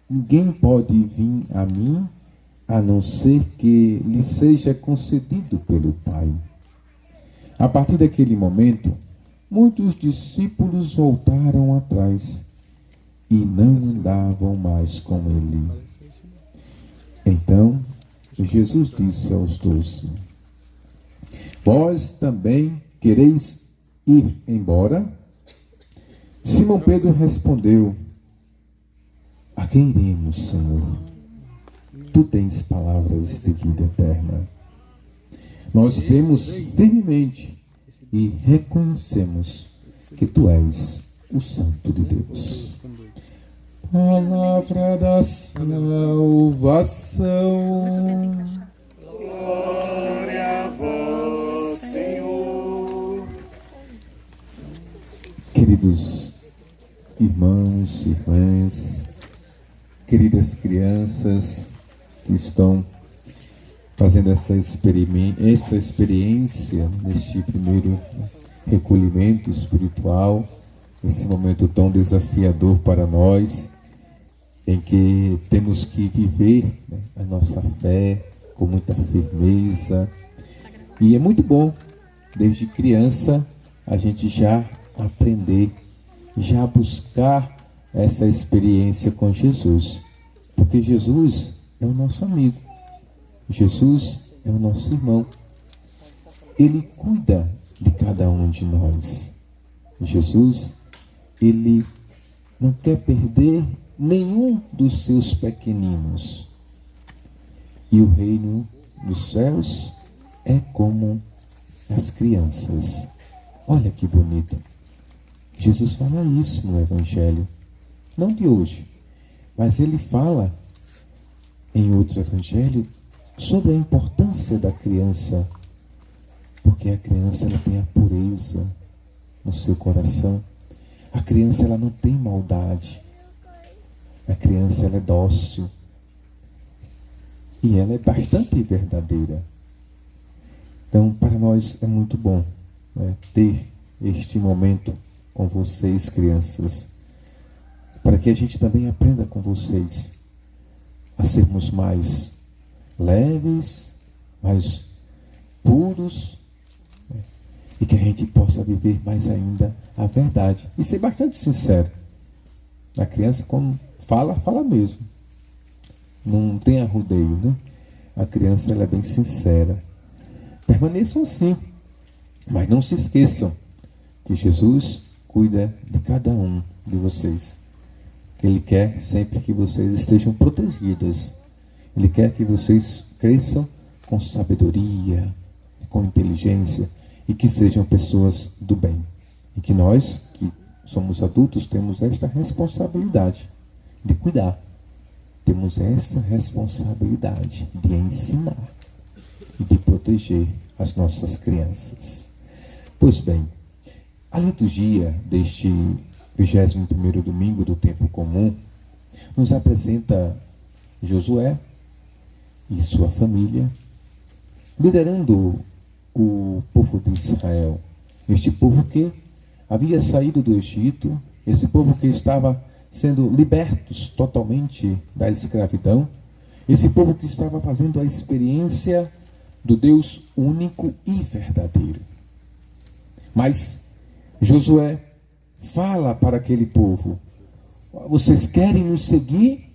ninguém pode vir a mim a não ser que lhe seja concedido pelo Pai. A partir daquele momento, muitos discípulos voltaram atrás e não andavam mais com ele. Então, Jesus disse aos 12: Vós também quereis ir embora? Simão Pedro respondeu: A quem iremos, Senhor? Tu tens palavras de vida eterna. Nós cremos firmemente e reconhecemos que Tu és o Santo de Deus. Palavra da salvação. Glória a vós, Senhor. Queridos irmãos, irmãs, queridas crianças que estão fazendo essa experiência neste primeiro recolhimento espiritual, nesse momento tão desafiador para nós, em que temos que viver a nossa fé com muita firmeza. E é muito bom, desde criança, a gente já aprender, já buscar essa experiência com Jesus. Porque Jesus é o nosso amigo. Jesus é o nosso irmão. Ele cuida de cada um de nós. Jesus, Ele não quer perder nenhum dos seus pequeninos. E o reino dos céus é como as crianças. Olha que bonito. Jesus fala isso no Evangelho. Não de hoje, mas Ele fala em outro Evangelho sobre a importância da criança, porque a criança ela tem a pureza no seu coração. A criança ela não tem maldade. A criança ela é dócil e ela é bastante verdadeira. Então, para nós é muito bom ter este momento com vocês, crianças, para que a gente também aprenda com vocês a sermos mais leves, mais puros, e que a gente possa viver mais ainda a verdade e ser bastante sincero. A criança, quando fala, fala mesmo, não tem arrudeio, né? A criança ela é bem sincera. Permaneçam assim, mas não se esqueçam que Jesus cuida de cada um de vocês, que Ele quer sempre que vocês estejam protegidas. Ele quer que vocês cresçam com sabedoria, com inteligência, e que sejam pessoas do bem. E que nós, que somos adultos, temos esta responsabilidade de cuidar. Temos essa responsabilidade de ensinar e de proteger as nossas crianças. Pois bem, a liturgia deste 21º domingo do tempo comum nos apresenta Josué e sua família liderando o povo de Israel. Este povo que havia saído do Egito, esse povo que estava sendo libertos totalmente da escravidão, esse povo que estava fazendo a experiência do Deus único e verdadeiro. Mas Josué fala para aquele povo: vocês querem nos seguir?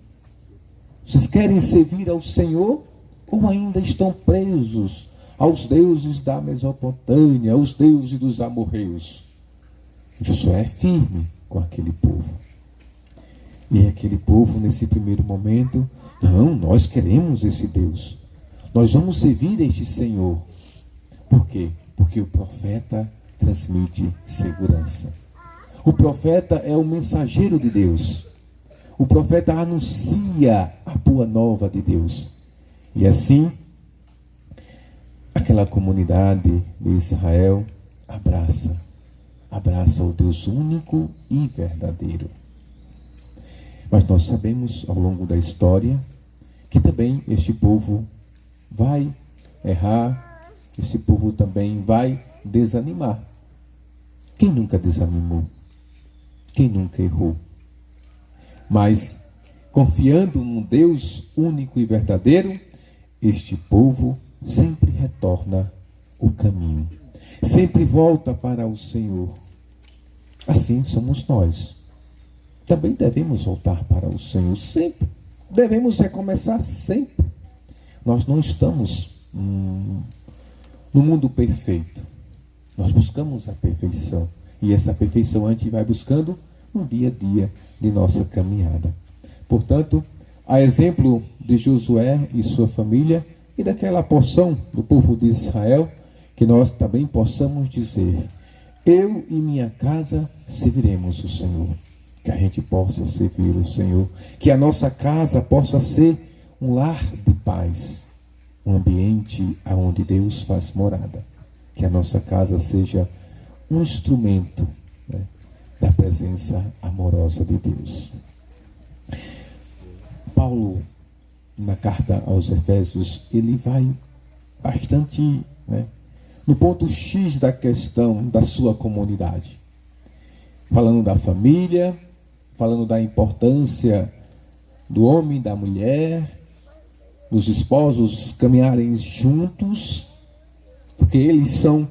Vocês querem servir ao Senhor? Ou ainda estão presos aos deuses da Mesopotâmia, aos deuses dos amorreus? Josué é firme com aquele povo. E aquele povo, nesse primeiro momento, não, nós queremos esse Deus. Nós vamos servir este Senhor. Por quê? Porque o profeta transmite segurança. O profeta é o mensageiro de Deus. O profeta anuncia a boa nova de Deus. E assim, aquela comunidade de Israel abraça o Deus único e verdadeiro. Mas nós sabemos ao longo da história que também este povo vai errar, esse povo também vai desanimar. Quem nunca desanimou? Quem nunca errou? Mas confiando num Deus único e verdadeiro, este povo sempre retorna o caminho, sempre volta para o Senhor. Assim somos nós. Também devemos voltar para o Senhor sempre. Devemos recomeçar sempre. Nós não estamos no mundo perfeito. Nós buscamos a perfeição. E essa perfeição a gente vai buscando no dia a dia de nossa caminhada. Portanto, a exemplo de Josué e sua família e daquela porção do povo de Israel, que nós também possamos dizer: eu e minha casa serviremos o Senhor. Que a gente possa servir o Senhor. Que a nossa casa possa ser um lar de paz. Um ambiente onde Deus faz morada. Que a nossa casa seja um instrumento, né, da presença amorosa de Deus. Paulo, na carta aos Efésios, ele vai bastante, né, no ponto X da questão da sua comunidade. Falando da família, falando da importância do homem e da mulher, dos esposos caminharem juntos, porque eles são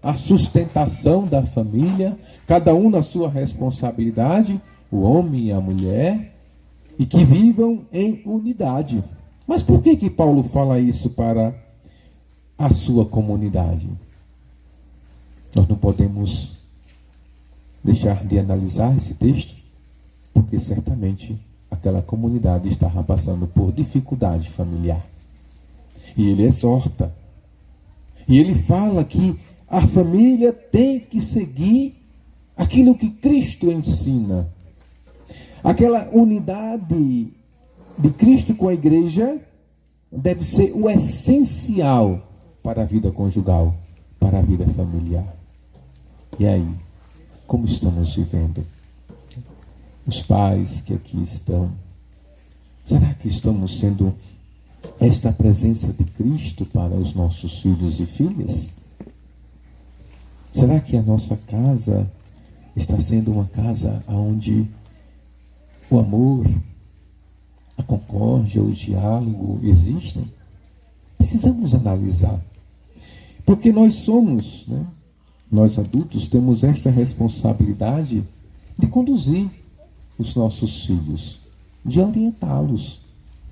a sustentação da família, cada um na sua responsabilidade, o homem e a mulher, e que vivam em unidade. Mas por que Paulo fala isso para a sua comunidade? Nós não podemos deixar de analisar esse texto, porque certamente aquela comunidade estava passando por dificuldade familiar. E ele exorta. E ele fala que a família tem que seguir aquilo que Cristo ensina. Aquela unidade de Cristo com a igreja deve ser o essencial para a vida conjugal, para a vida familiar. E aí, como estamos vivendo? Os pais que aqui estão, será que estamos sendo esta presença de Cristo para os nossos filhos e filhas? Será que a nossa casa está sendo uma casa onde o amor, a concórdia, o diálogo existem? Precisamos analisar. Porque nós somos, nós adultos temos esta responsabilidade de conduzir os nossos filhos, de orientá-los,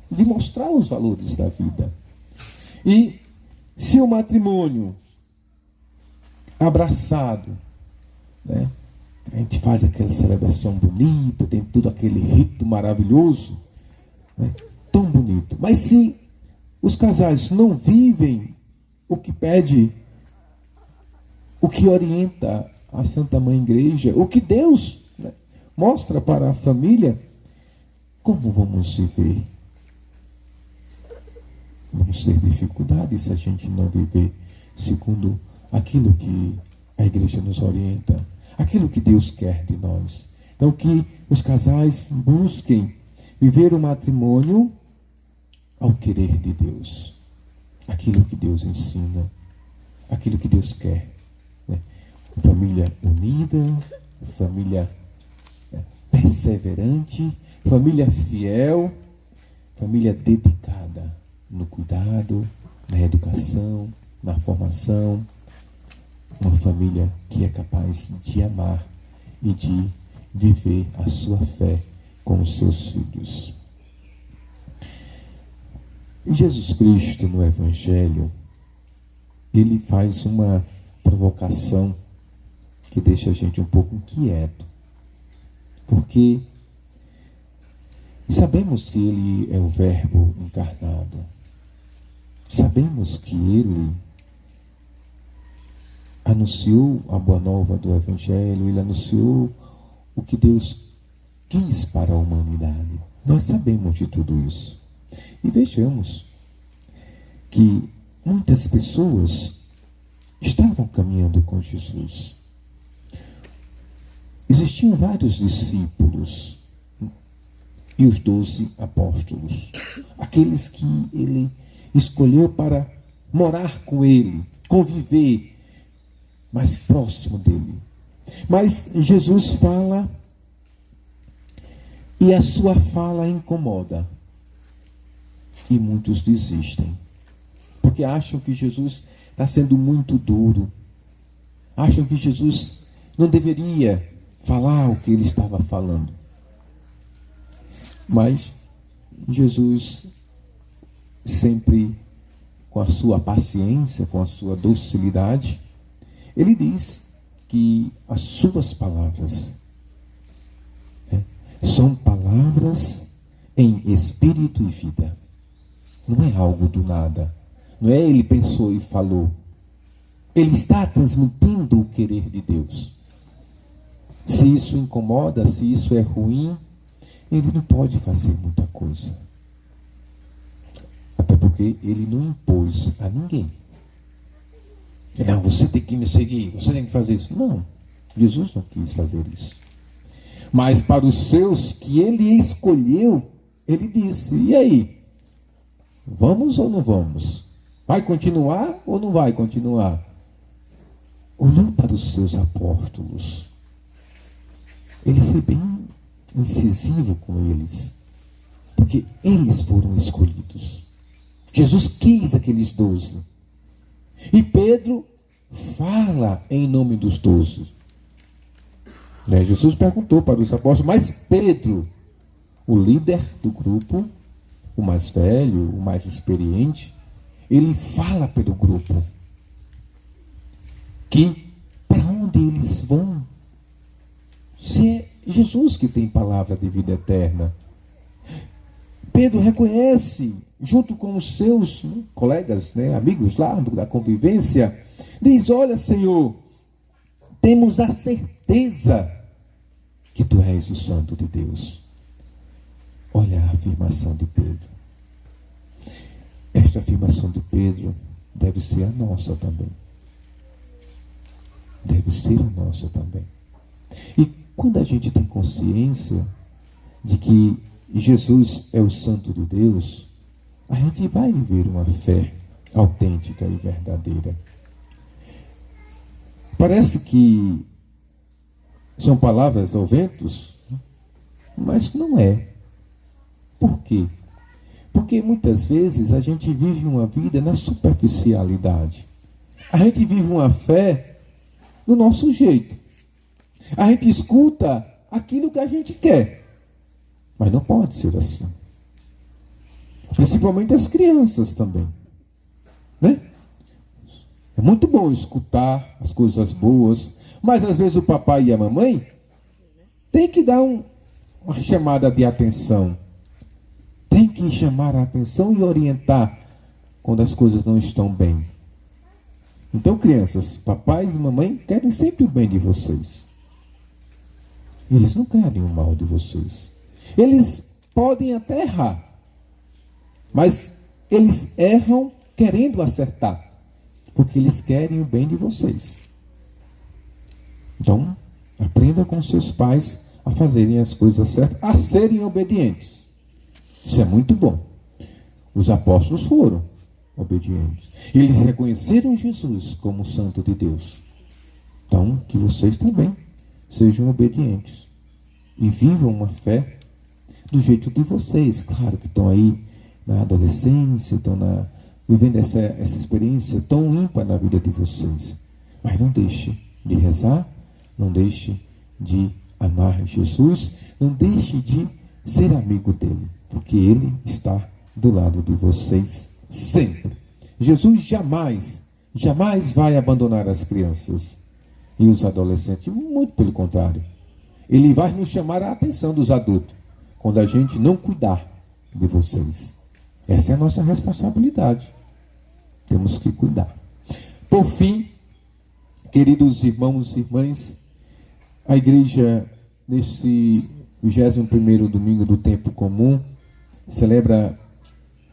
de mostrar os valores da vida. E se o matrimônio abraçado, a gente faz aquela celebração bonita, tem todo aquele rito maravilhoso, tão bonito. Mas se os casais não vivem o que pede, o que orienta a Santa Mãe Igreja, o que Deus mostra para a família, como vamos viver? Vamos ter dificuldade se a gente não viver segundo aquilo que a igreja nos orienta, aquilo que Deus quer de nós. Então, que os casais busquem viver o matrimônio ao querer de Deus, aquilo que Deus ensina, aquilo que Deus quer. Família unida, família perseverante, família fiel, família dedicada no cuidado, na educação, na formação. Uma família que é capaz de amar e de viver a sua fé com os seus filhos. E Jesus Cristo, no Evangelho, ele faz uma provocação que deixa a gente um pouco inquieto. Porque sabemos que ele é o Verbo encarnado. Sabemos que ele anunciou a boa nova do Evangelho, ele anunciou o que Deus quis para a humanidade. Nós sabemos de tudo isso. E vejamos que muitas pessoas estavam caminhando com Jesus. Existiam vários discípulos e os 12 apóstolos, aqueles que ele escolheu para morar com ele, conviver mais próximo dele. Mas Jesus fala E a sua fala incomoda. E muitos desistem. Porque acham que Jesus está sendo muito duro. Acham que Jesus não deveria falar o que ele estava falando. Mas Jesus, sempre com a sua paciência, com a sua docilidade, ele diz que as suas palavras são palavras em espírito e vida. Não é algo do nada. Não é ele pensou e falou. Ele está transmitindo o querer de Deus. Se isso incomoda, se isso é ruim, ele não pode fazer muita coisa. Até porque ele não impôs a ninguém. Não, você tem que me seguir, você tem que fazer isso. Não, Jesus não quis fazer isso. Mas para os seus que ele escolheu, ele disse, e aí? Vamos ou não vamos? Vai continuar ou não vai continuar? Olhou para os seus apóstolos. Ele foi bem incisivo com eles. Porque eles foram escolhidos. Jesus quis aqueles 12. E Pedro fala em nome dos 12. Jesus perguntou para os apóstolos, mas Pedro, o líder do grupo, o mais velho, o mais experiente, ele fala pelo grupo que para onde eles vão, se é Jesus que tem palavra de vida eterna. Pedro reconhece, junto com os seus colegas, amigos lá da convivência, diz, olha, Senhor, temos a certeza que Tu és o Santo de Deus. Olha a afirmação de Pedro. Esta afirmação de Pedro deve ser a nossa também. Deve ser a nossa também. E quando a gente tem consciência de que Jesus é o Santo de Deus, a gente vai viver uma fé autêntica e verdadeira. Parece que são palavras ao vento, mas não é. Por quê? Porque muitas vezes a gente vive uma vida na superficialidade. A gente vive uma fé do nosso jeito. A gente escuta aquilo que a gente quer. Mas não pode ser assim. Principalmente as crianças também. Né? É muito bom escutar as coisas boas, mas às vezes o papai e a mamãe tem que dar uma chamada de atenção. Tem que chamar a atenção e orientar quando as coisas não estão bem. Então, crianças, papai e mamãe querem sempre o bem de vocês. Eles não querem o mal de vocês. Eles podem até errar, mas eles erram querendo acertar, porque eles querem o bem de vocês. Então, aprenda com seus pais a fazerem as coisas certas, a serem obedientes. Isso é muito bom. Os apóstolos foram obedientes. Eles reconheceram Jesus como o Santo de Deus. Então, que vocês também sejam obedientes e vivam uma fé do jeito de vocês. Claro que estão aí na adolescência, estão vivendo essa experiência tão ímpar na vida de vocês. Mas não deixe de rezar, não deixe de amar Jesus, não deixe de ser amigo dele, porque ele está do lado de vocês sempre. Jesus jamais vai abandonar as crianças e os adolescentes, muito pelo contrário. Ele vai nos chamar a atenção dos adultos quando a gente não cuidar de vocês. Essa é a nossa responsabilidade. Temos que cuidar. Por fim, queridos irmãos e irmãs, a igreja, nesse 21º domingo do tempo comum, celebra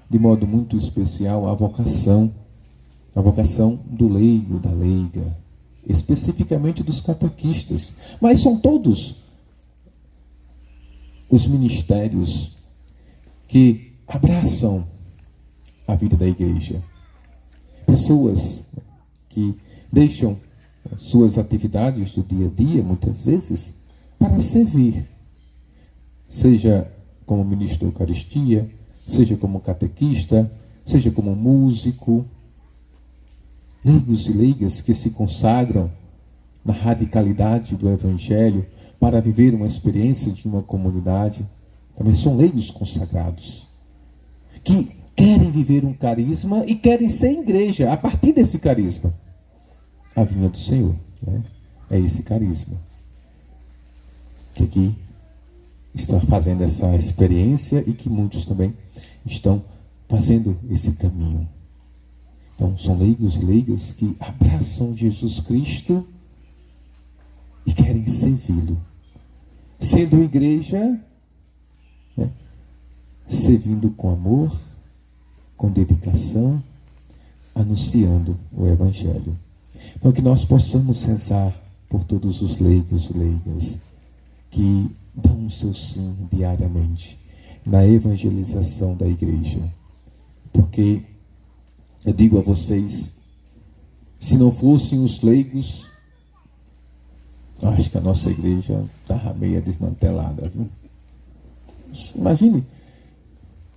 de modo muito especial a vocação do leigo, da leiga, especificamente dos catequistas. Mas são todos os ministérios que abraçam a vida da igreja. Pessoas que deixam suas atividades do dia a dia, muitas vezes, para servir. seja como ministro da Eucaristia, seja como catequista, seja como músico, leigos e leigas que se consagram na radicalidade do Evangelho para viver uma experiência de uma comunidade, também são leigos consagrados, que querem viver um carisma e querem ser igreja a partir desse carisma. A vinha do Senhor, né? É esse carisma que aqui está fazendo essa experiência e que muitos também estão fazendo esse caminho. Então, são leigos e leigas que abraçam Jesus Cristo e querem servi-lo. Sendo igreja, né, servindo com amor, com dedicação, anunciando o Evangelho. Então, que nós possamos rezar por todos os leigos e leigas que dão o seu sim diariamente na evangelização da igreja. Porque eu digo a vocês, se não fossem os leigos, acho que a nossa igreja estava meio desmantelada, viu? Imagine,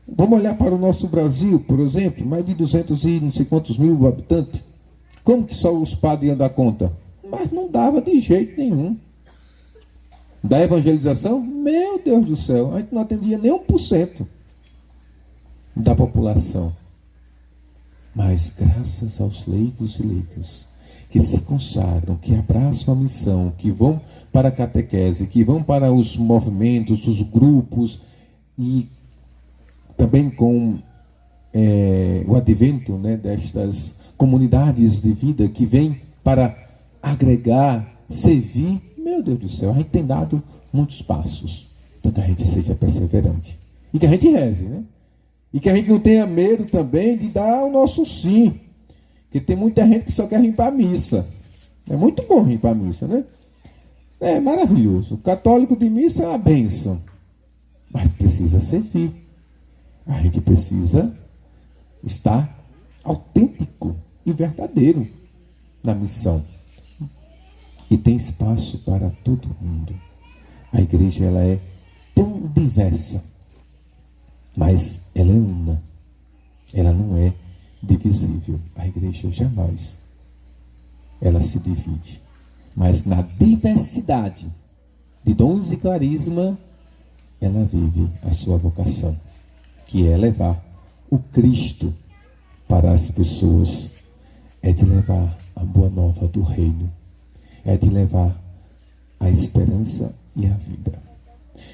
vamos olhar para o nosso Brasil, por exemplo, mais de 200 e não sei quantos mil habitantes. Como que só os padres iam dar conta? Mas não dava de jeito nenhum. Da evangelização, meu Deus do céu, a gente não atendia nem 1% da população. Mas graças aos leigos e leigas que se consagram, que abraçam a missão, que vão para a catequese, que vão para os movimentos, os grupos, e também com o advento, né, destas comunidades de vida que vêm para agregar, servir. Meu Deus do céu, a gente tem dado muitos passos. Então que a gente seja perseverante. E que a gente reze, né? E que a gente não tenha medo também de dar o nosso sim. Porque tem muita gente que só quer vir para a missa. É muito bom vir para a missa, né? É maravilhoso. O católico de missa é uma bênção. Mas precisa servir. A gente precisa estar autêntico e verdadeiro na missão. E tem espaço para todo mundo. A igreja, ela é tão diversa, mas ela é una. Ela não é divisível. A igreja jamais ela se divide. Mas na diversidade de dons e carisma, ela vive a sua vocação, que é levar o Cristo para as pessoas. É de levar a boa nova do reino. É de levar a esperança e a vida.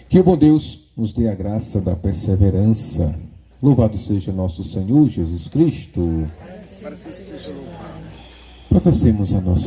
Que o bom Deus nos dê a graça da perseverança. Louvado seja nosso Senhor Jesus Cristo. Professemos a nossa